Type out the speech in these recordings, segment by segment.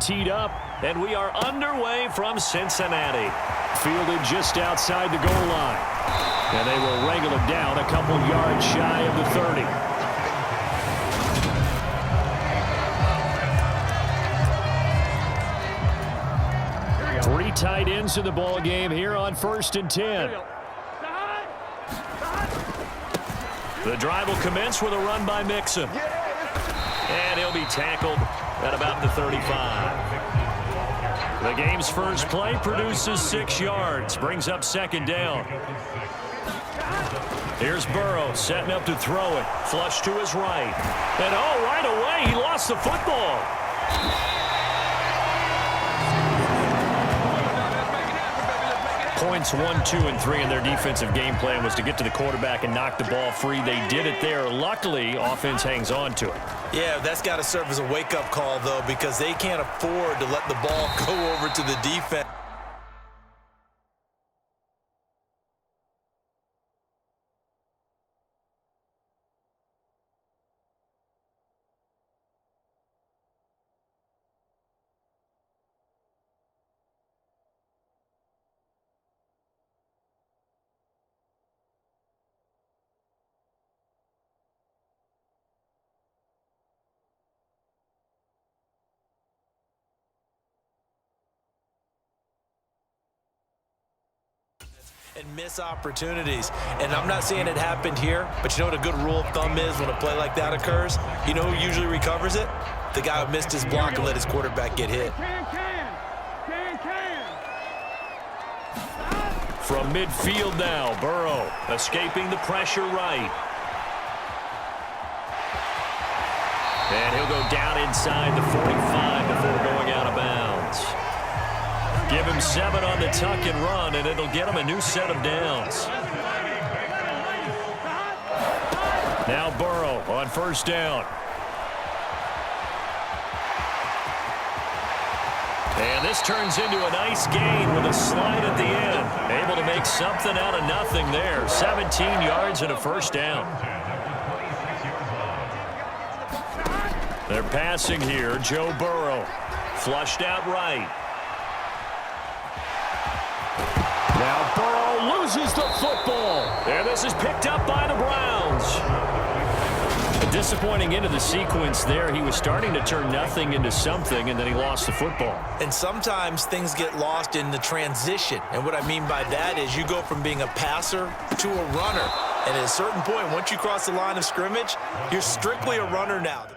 Teed up, and we are underway from Cincinnati. Fielded just outside the goal line. And they will wrangle him down a couple yards shy of the 30. Three tight ends in the ball game here on 1st and 10. The drive will commence with a run by Mixon. And he'll be tackled at about the 35. The game's first play produces 6 yards, brings up 2nd down. Here's Burrow setting up to throw it. Flush to his right. And right away, he lost the football. Points 1, 2, and 3 in their defensive game plan was to get to the quarterback and knock the ball free. They did it there. Luckily, offense hangs on to it. Yeah, that's got to serve as a wake-up call, though, because they can't afford to let the ball go over to the defense. And miss opportunities. And I'm not saying it happened here, but you know what a good rule of thumb is when a play like that occurs? You know who usually recovers it? The guy who missed his block and let his quarterback get hit. From midfield now, Burrow escaping the pressure right. And he'll go down inside the 45 before going out of bounds. Give him 7 on the tuck and run, and it'll get him a new set of downs. Now Burrow on 1st down. And this turns into a nice gain with a slide at the end. Able to make something out of nothing there. 17 yards and a 1st down. They're passing here. Joe Burrow flushed out right. Now Burrow loses the football. And this is picked up by the Browns. A disappointing end of the sequence there. He was starting to turn nothing into something, and then he lost the football. And sometimes things get lost in the transition. And what I mean by that is you go from being a passer to a runner. And at a certain point, once you cross the line of scrimmage, you're strictly a runner now.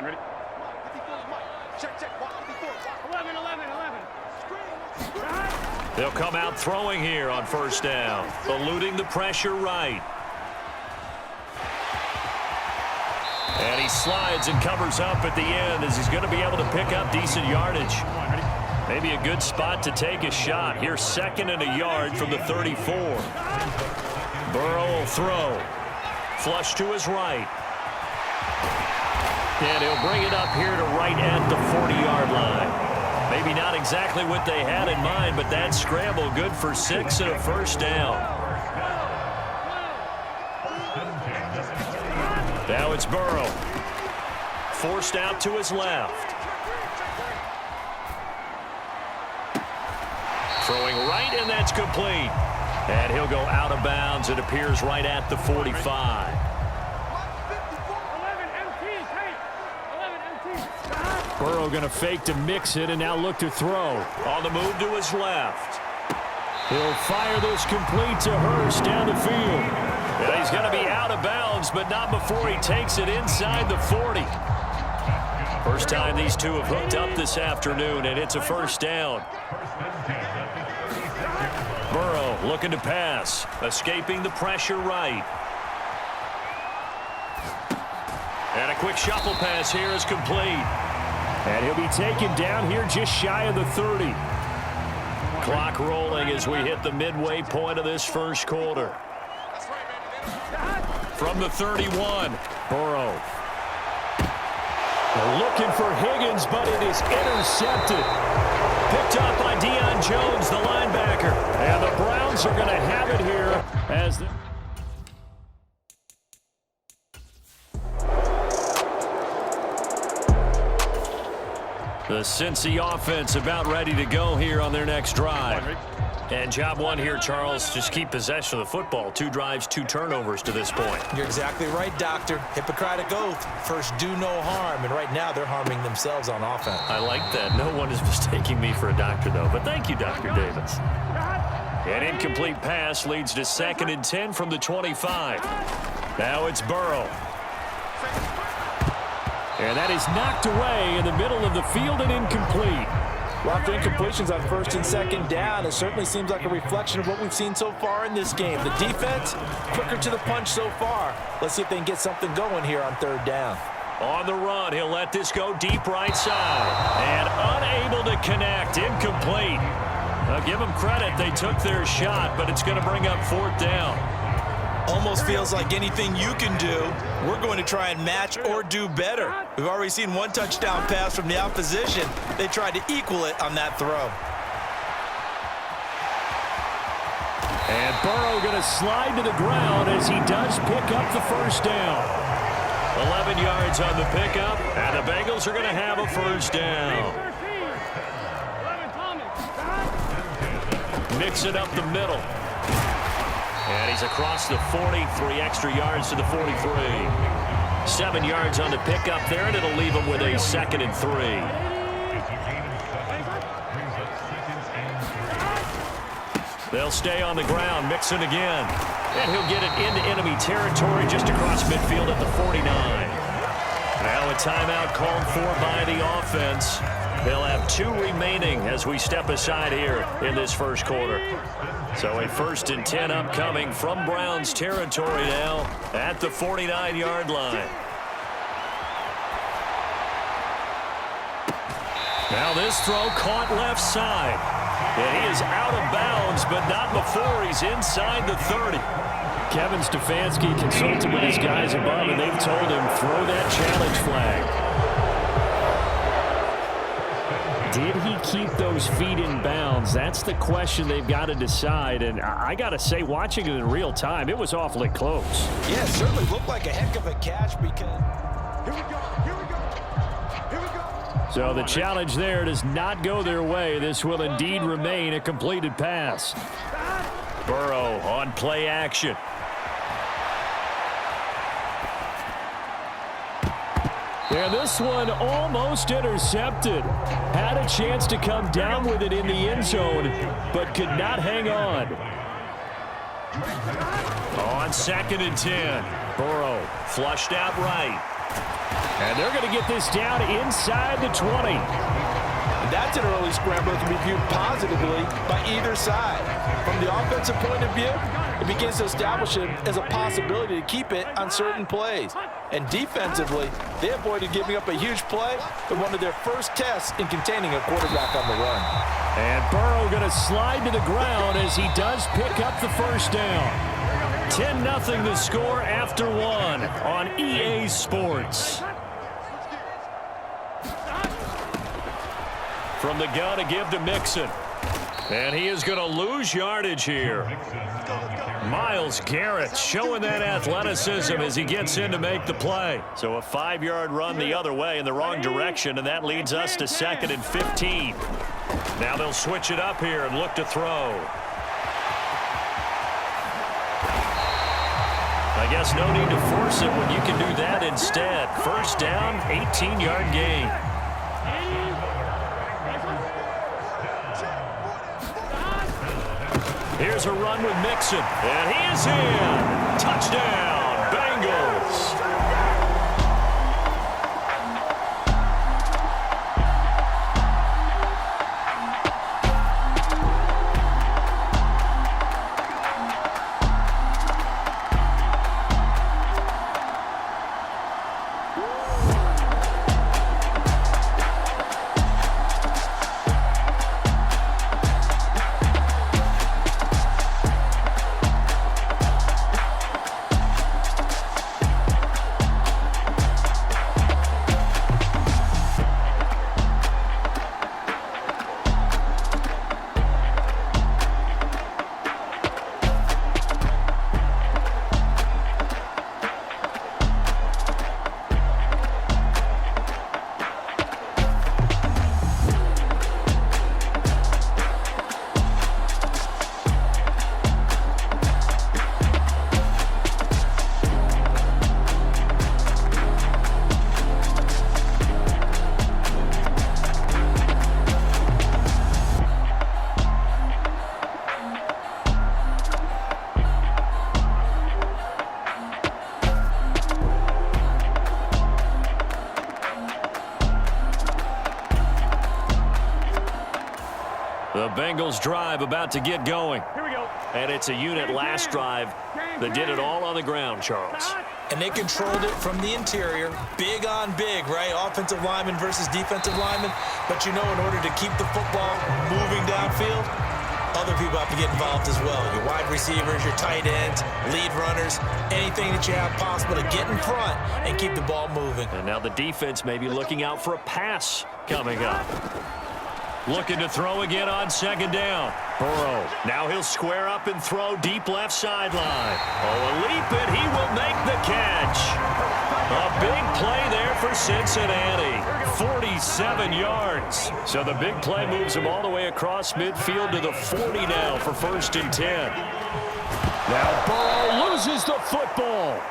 Ready? Check. 11. They'll come out throwing here on 1st down. Eluding the pressure right. And he slides and covers up at the end as he's going to be able to pick up decent yardage. Maybe a good spot to take a shot. Here's 2nd and a yard from the 34. Burrow will throw. Flush to his right. And he'll bring it up here to right at the 40-yard line. Maybe not exactly what they had in mind, but that scramble good for 6 and a 1st down. Now it's Burrow. Forced out to his left. Throwing right, and that's complete. And he'll go out of bounds. It appears right at the 45. Burrow going to fake to mix it and now look to throw. On the move to his left. He'll fire this complete to Hurst down the field. And he's going to be out of bounds, but not before he takes it inside the 40. First time these two have hooked up this afternoon, and it's a 1st down. Burrow looking to pass, escaping the pressure right. And a quick shuffle pass here is complete. And he'll be taken down here just shy of the 30. Clock rolling as we hit the midway point of this 1st quarter. From the 31, Burrow. They're looking for Higgins, but it is intercepted. Picked up by Deion Jones, the linebacker. And the Browns are going to have it here as the Cincy offense about ready to go here on their next drive. And job one here, Charles, just keep possession of the football. 2 drives, 2 turnovers to this point. You're exactly right, Doctor. Hippocratic oath. First, do no harm. And right now, they're harming themselves on offense. I like that. No one is mistaking me for a doctor, though. But thank you, Dr. Davis. An incomplete pass leads to 2nd and 10 from the 25. Now it's Burrow. And that is knocked away in the middle of the field and incomplete. Well, after incompletions on 1st and 2nd down, it certainly seems like a reflection of what we've seen so far in this game. The defense, quicker to the punch so far. Let's see if they can get something going here on 3rd down. On the run, he'll let this go deep right side. And unable to connect, incomplete. Now, give them credit, they took their shot, but it's going to bring up 4th down. Almost feels like anything you can do, we're going to try and match or do better. We've already seen 1 touchdown pass from the opposition. They tried to equal it on that throw. And Burrow going to slide to the ground as he does pick up the 1st down. 11 yards on the pickup, and the Bengals are going to have a 1st down. Mix it up the middle. And he's across the 40, 3 extra yards to the 43. 7 yards on the pickup there, and it'll leave him with a 2nd and 3. They'll stay on the ground, Mixon again. And he'll get it into enemy territory just across midfield at the 49. Now a timeout called for by the offense. They'll have 2 remaining as we step aside here in this 1st quarter. So a 1st and 10 upcoming from Browns territory now at the 49-yard line. Now this throw caught left side. And he is out of bounds, but not before he's inside the 30. Kevin Stefanski consulted with his guys above, and they've told him throw that challenge flag. Did he keep those feet in bounds? That's the question they've got to decide. And I got to say, watching it in real time, it was awfully close. Yeah, it certainly looked like a heck of a catch because... Here we go. Here we go. Here we go. So the challenge there does not go their way. This will indeed remain a completed pass. Burrow on play action. And this one almost intercepted. Had a chance to come down with it in the end zone, but could not hang on. On 2nd and 10, Burrow flushed out right. And they're going to get this down inside the 20. And that's an early scramble that can be viewed positively by either side. From the offensive point of view, it begins to establish it as a possibility to keep it on certain plays. And defensively, they avoided giving up a huge play in one of their first tests in containing a quarterback on the run. And Burrow going to slide to the ground as he does pick up the 1st down. 10-0 the score after 1 on EA Sports. From the gun to give to Mixon. And he is going to lose yardage here. Myles Garrett showing that athleticism as he gets in to make the play. So a 5-yard run the other way in the wrong direction, and that leads us to 2nd and 15. Now they'll switch it up here and look to throw. I guess no need to force it when you can do that instead. 1st down, 18-yard gain. Here's a run with Mixon, and he is in. Touchdown, Bengals. Bengals drive about to get going. Here we go. And it's a unit last drive that did it all on the ground, Charles. And they controlled it from the interior. Big on big, right? Offensive lineman versus defensive lineman. But you know, in order to keep the football moving downfield, other people have to get involved as well. Your wide receivers, your tight ends, lead runners, anything that you have possible to get in front and keep the ball moving. And now the defense may be looking out for a pass coming up. Looking to throw again on second down. Burrow. Now he'll square up and throw deep left sideline. Oh, a leap, and he will make the catch. A big play there for Cincinnati. 47 yards. So the big play moves him all the way across midfield to the 40 now for 1st and 10. Now Burrow loses the football.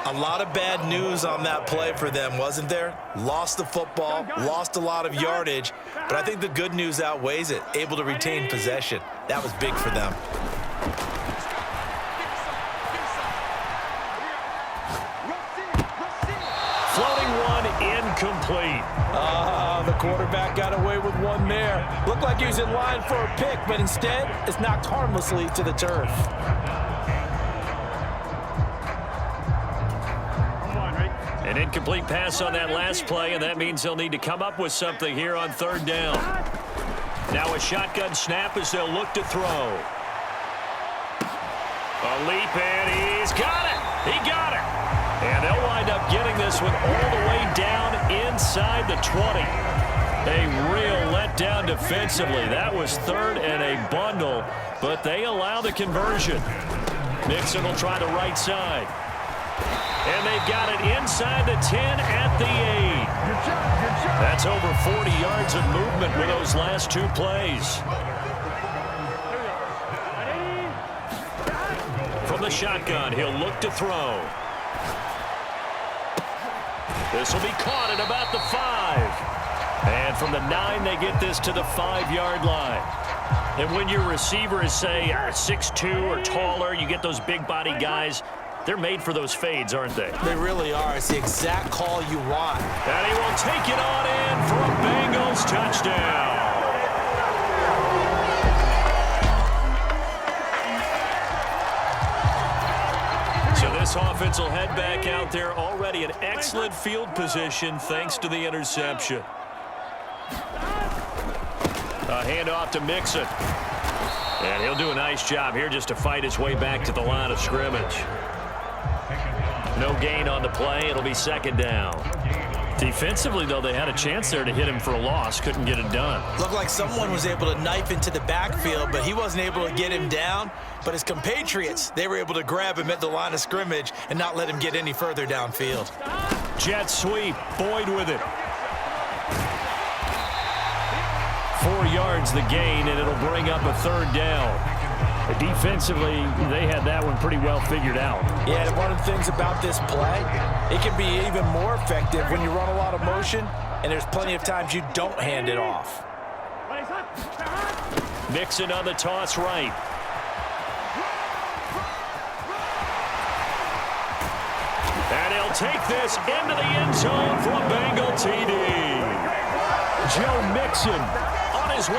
A lot of bad news on that play for them, wasn't there? Lost the football, lost a lot of yardage, but I think the good news outweighs it. Able to retain possession. That was big for them. Floating one, incomplete. The quarterback got away with one there. Looked like he was in line for a pick, but instead, it's knocked harmlessly to the turf. An incomplete pass on that last play, and that means they'll need to come up with something here on 3rd down. Now a shotgun snap as they'll look to throw. A leap, and he's got it. He got it. And they'll wind up getting this one all the way down inside the 20. A real letdown defensively. That was 3rd and a bundle, but they allow the conversion. Mixon will try the right side. And they've got it inside the 10 at the 8. That's over 40 yards of movement with those last 2 plays. From the shotgun, he'll look to throw. This will be caught at about the 5. And from the 9, they get this to the 5-yard line. And when your receiver is, say, 6'2" or taller, you get those big body guys. They're made for those fades, aren't they? They really are. It's the exact call you want. And he will take it on in for a Bengals touchdown. So this offense will head back out there, already in excellent field position thanks to the interception. A handoff to Mixon. And he'll do a nice job here just to fight his way back to the line of scrimmage. No gain on the play. It'll be 2nd down. Defensively, though, they had a chance there to hit him for a loss. Couldn't get it done. Looked like someone was able to knife into the backfield, but he wasn't able to get him down. But his compatriots, they were able to grab him at the line of scrimmage and not let him get any further downfield. Jet sweep. Boyd with it. 4 yards the gain, and it'll bring up a 3rd down. Defensively, they had that one pretty well figured out. Yeah, and one of the things about this play, it can be even more effective when you run a lot of motion, and there's plenty of times you don't hand it off. Mixon on the toss right. And he'll take this into the end zone for a Bengal TD. Joe Mixon on his way.